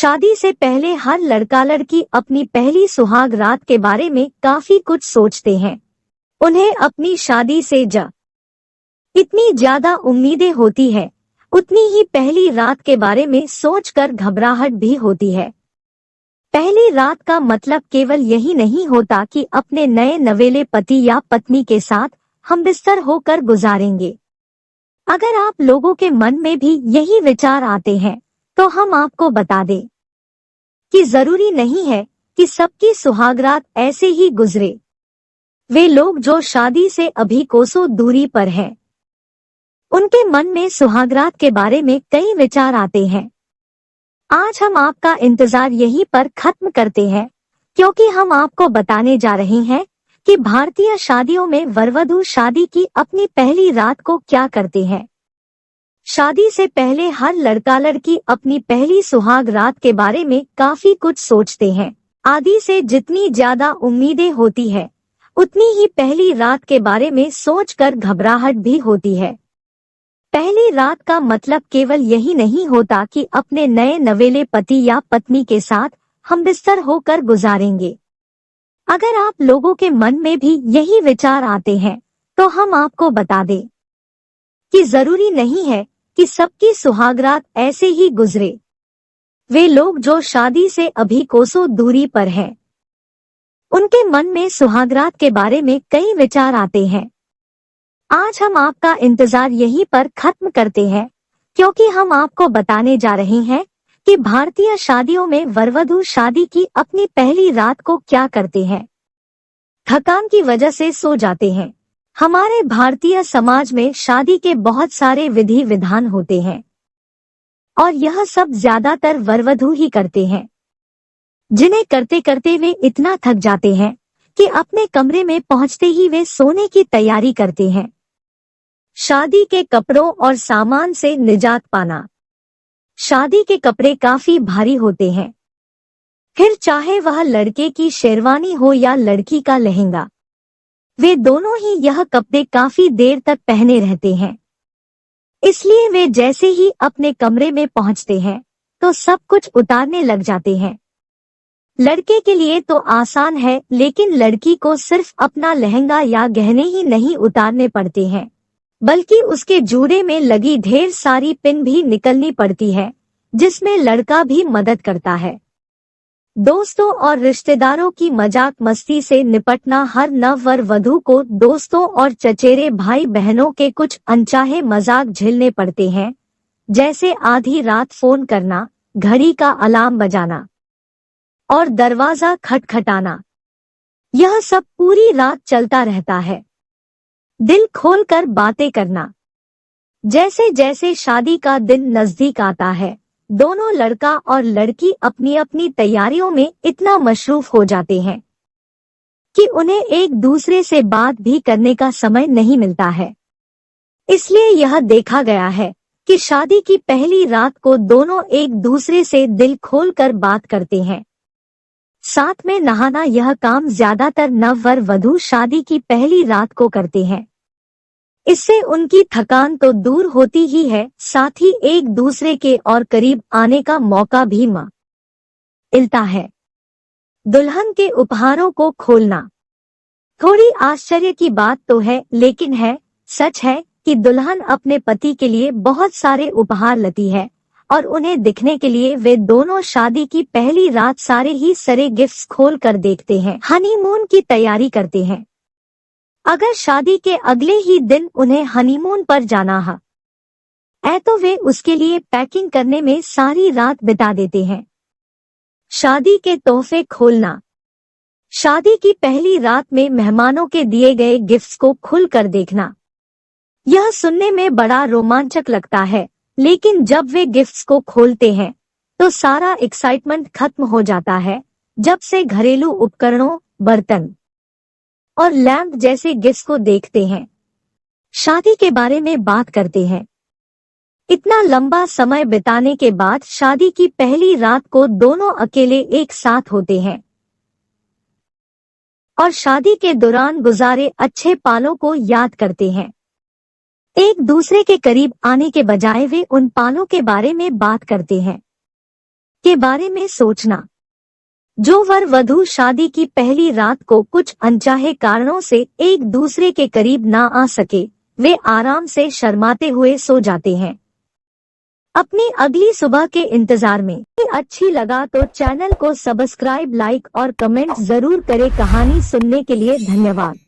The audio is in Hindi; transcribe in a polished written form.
शादी से पहले हर लड़का लड़की अपनी पहली सुहाग रात के बारे में काफी कुछ सोचते हैं। उन्हें अपनी शादी से इतनी ज्यादा उम्मीदें होती है, उतनी ही पहली रात के बारे में सोचकर घबराहट भी होती है। पहली रात का मतलब केवल यही नहीं होता कि अपने नए नवेले पति या पत्नी के साथ हम बिस्तर होकर गुजारेंगे। अगर आप लोगों के मन में भी यही विचार आते हैं तो हम आपको बता दें कि जरूरी नहीं है कि सबकी सुहागरात ऐसे ही गुजरे। वे लोग जो शादी से अभी कोसों दूरी पर हैं, उनके मन में सुहागरात के बारे में कई विचार आते हैं। आज हम आपका इंतजार यहीं पर खत्म करते हैं, क्योंकि हम आपको बताने जा रहे हैं कि भारतीय शादियों में वरवधू शादी की अपनी पहली रात को क्या करते हैं। शादी से पहले हर लड़का लड़की अपनी पहली सुहाग रात के बारे में काफी कुछ सोचते हैं। आदि से जितनी ज्यादा उम्मीदें होती है, उतनी ही पहली रात के बारे में सोचकर घबराहट भी होती है। पहली रात का मतलब केवल यही नहीं होता कि अपने नए नवेले पति या पत्नी के साथ हम बिस्तर होकर गुजारेंगे। अगर आप लोगों के मन में भी यही विचार आते हैं तो हम आपको बता दें कि जरूरी नहीं है कि सबकी सुहागरात ऐसे ही गुजरे। वे लोग जो शादी से अभी कोसों दूरी पर हैं, उनके मन में सुहागरात के बारे में कई विचार आते हैं। आज हम आपका इंतजार यहीं पर खत्म करते हैं, क्योंकि हम आपको बताने जा रहे हैं कि भारतीय शादियों में वरवधू शादी की अपनी पहली रात को क्या करते हैं। थकान की वजह से सो जाते हैं। हमारे भारतीय समाज में शादी के बहुत सारे विधि विधान होते हैं और यह सब ज्यादातर वरवधू ही करते हैं, जिन्हें करते करते वे इतना थक जाते हैं कि अपने कमरे में पहुंचते ही वे सोने की तैयारी करते हैं। शादी के कपड़ों और सामान से निजात पाना। शादी के कपड़े काफी भारी होते हैं, फिर चाहे वह लड़के की शेरवानी हो या लड़की का लहंगा, वे दोनों ही यह कपड़े काफी देर तक पहने रहते हैं। इसलिए वे जैसे ही अपने कमरे में पहुंचते हैं तो सब कुछ उतारने लग जाते हैं। लड़के के लिए तो आसान है, लेकिन लड़की को सिर्फ अपना लहंगा या गहने ही नहीं उतारने पड़ते हैं, बल्कि उसके जूड़े में लगी ढेर सारी पिन भी निकलनी पड़ती है, जिसमें लड़का भी मदद करता है। दोस्तों और रिश्तेदारों की मजाक मस्ती से निपटना। हर नववर वधू को दोस्तों और चचेरे भाई बहनों के कुछ अनचाहे मजाक झेलने पड़ते हैं, जैसे आधी रात फोन करना, घड़ी का अलार्म बजाना और दरवाजा खटखटाना। यह सब पूरी रात चलता रहता है। दिल खोलकर बातें करना। जैसे जैसे शादी का दिन नजदीक आता है, दोनों लड़का और लड़की अपनी अपनी तैयारियों में इतना मशरूफ हो जाते हैं कि उन्हें एक दूसरे से बात भी करने का समय नहीं मिलता है। इसलिए यह देखा गया है कि शादी की पहली रात को दोनों एक दूसरे से दिल खोलकर बात करते हैं। साथ में नहाना। यह काम ज्यादातर नववर वधू शादी की पहली रात को करते हैं। इससे उनकी थकान तो दूर होती ही है, साथ ही एक दूसरे के और करीब आने का मौका भी मिलता है। दुल्हन के उपहारों को खोलना। थोड़ी आश्चर्य की बात तो है, लेकिन सच है कि दुल्हन अपने पति के लिए बहुत सारे उपहार लाती है और उन्हें दिखने के लिए वे दोनों शादी की पहली रात सारे ही सरे गिफ्ट्स खोल कर देखते हैं, हनीमून की तैयारी करते हैं। अगर शादी के अगले ही दिन उन्हें हनीमून पर जाना है तो वे उसके लिए पैकिंग करने में सारी रात बिता देते हैं। शादी के तोहफे खोलना। शादी की पहली रात में मेहमानों के दिए गए गिफ्ट्स को खुलकर देखना। यह सुनने में बड़ा रोमांचक लगता है, लेकिन जब वे गिफ्ट्स को खोलते हैं तो सारा एक्साइटमेंट खत्म हो जाता है। जब से घरेलू उपकरणों, बर्तन और लैंप जैसे गिफ्ट्स को देखते हैं, शादी के बारे में बात करते हैं। इतना लंबा समय बिताने के बाद शादी की पहली रात को दोनों अकेले एक साथ होते हैं और शादी के दौरान गुजारे अच्छे पालों को याद करते हैं। एक दूसरे के करीब आने के बजाय वे उन पालों के बारे में बात करते हैं। के बारे में सोचना। जो वर वधू शादी की पहली रात को कुछ अनचाहे कारणों से एक दूसरे के करीब ना आ सके, वे आराम से शर्माते हुए सो जाते हैं। अपनी अगली सुबह के इंतजार में। अच्छी लगा तो चैनल को सब्सक्राइब, लाइक और कमेंट जरूर करें। कहानी सुनने के लिए धन्यवाद।